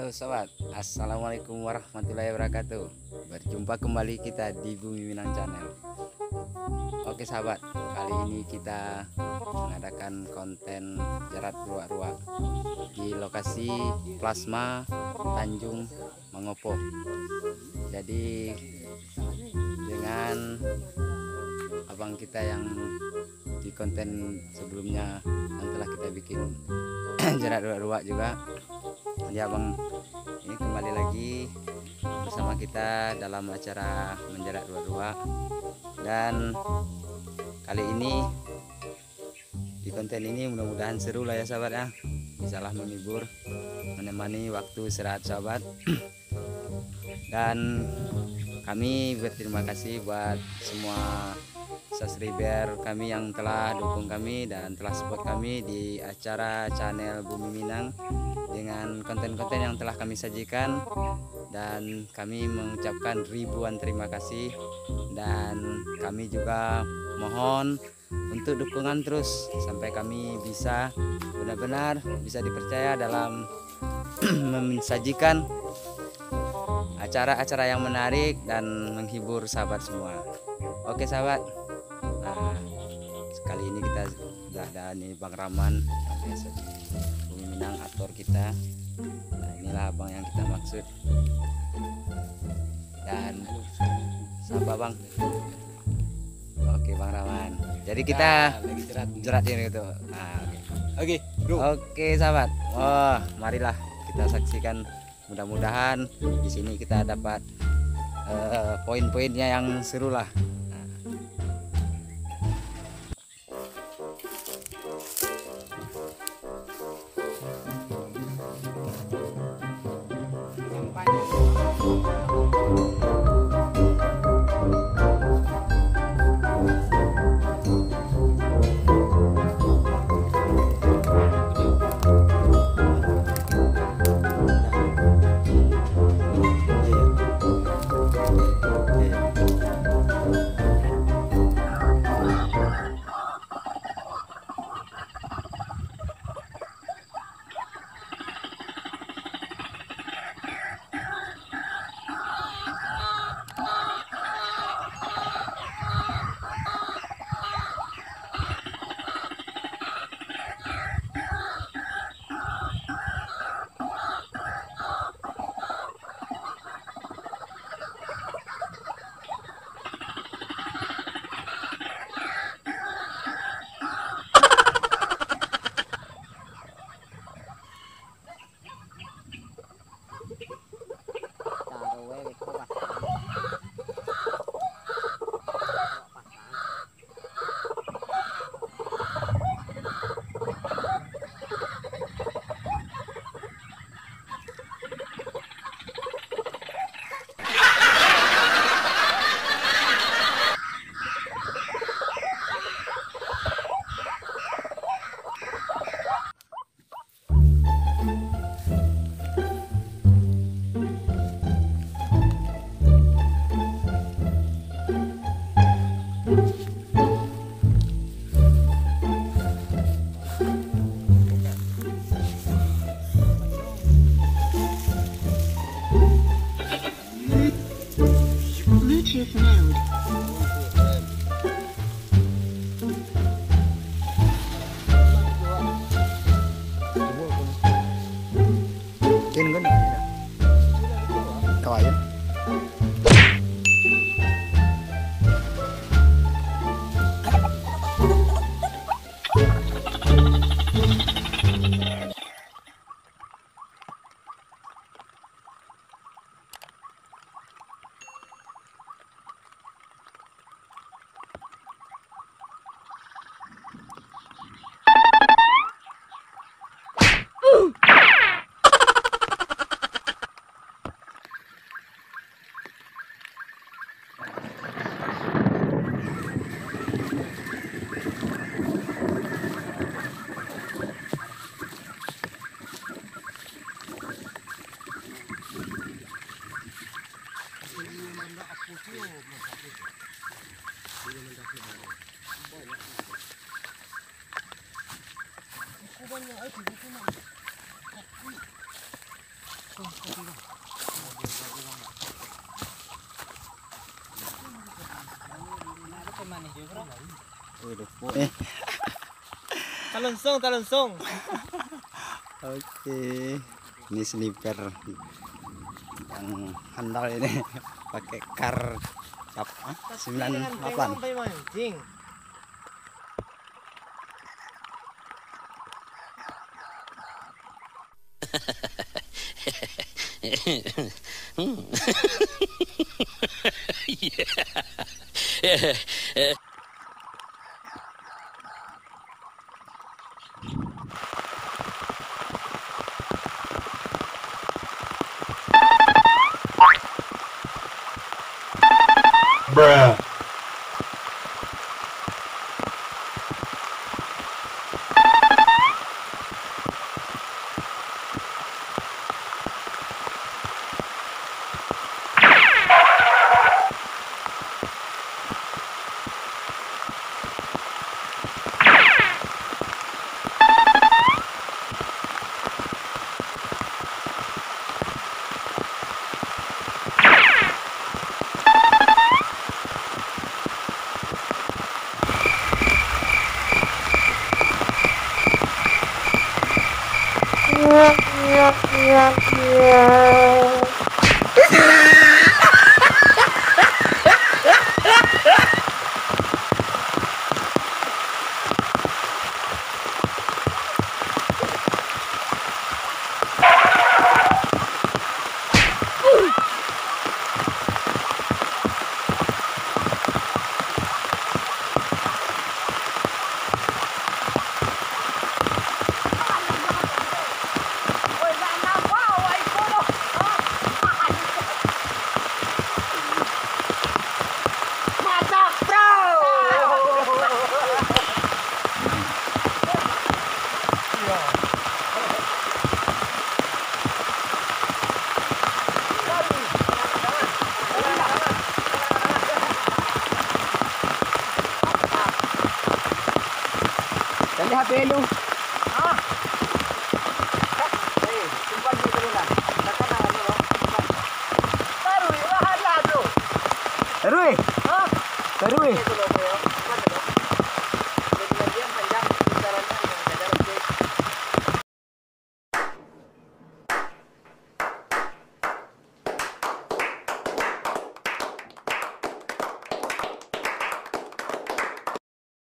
Halo sobat, assalamualaikum warahmatullahi wabarakatuh. Berjumpa kembali kita di Bumi Minang Channel. Oke sahabat, kali ini kita mengadakan konten jerat ruak-ruak di lokasi plasma Tanjung Mangopo. Jadi dengan abang kita yang di konten sebelumnya yang telah kita bikin jerat ruak-ruak juga, jadi abang ini kembali lagi bersama kita dalam acara menjerat ruak-ruak. Dan kali ini di konten ini mudah-mudahan seru lah ya sahabat ya, bisalah menghibur, menemani waktu istirahat sahabat. Dan kami berterima kasih buat semua subscriber kami yang telah dukung kami dan telah support kami di acara channel Bumi Minang dengan konten-konten yang telah kami sajikan. Dan kami mengucapkan ribuan terima kasih, dan kami juga mohon untuk dukungan terus sampai kami bisa benar-benar bisa dipercaya dalam mensajikan acara-acara yang menarik dan menghibur sahabat semua. Oke sahabat, nah sekali ini kita sudah ada nih Bang Rahman yang biasa di Bumi Minang, aktor kita. Nah inilah abang yang kita maksud. Dan siapa bang? Oke Bang Rahman. Jadi kita lagi jerat ini gitu. Nah, Oke, bro. oke sahabat. Wah, marilah kita saksikan. Mudah-mudahan di sini kita dapat poin-poinnya yang seru lah. Bluetooth mode. Kini kan kawayan. Talonsong. Oke, ini sniper yang handal ini pakai kar cap 98. mancing. Bruh. Tadi HP lu. Terus.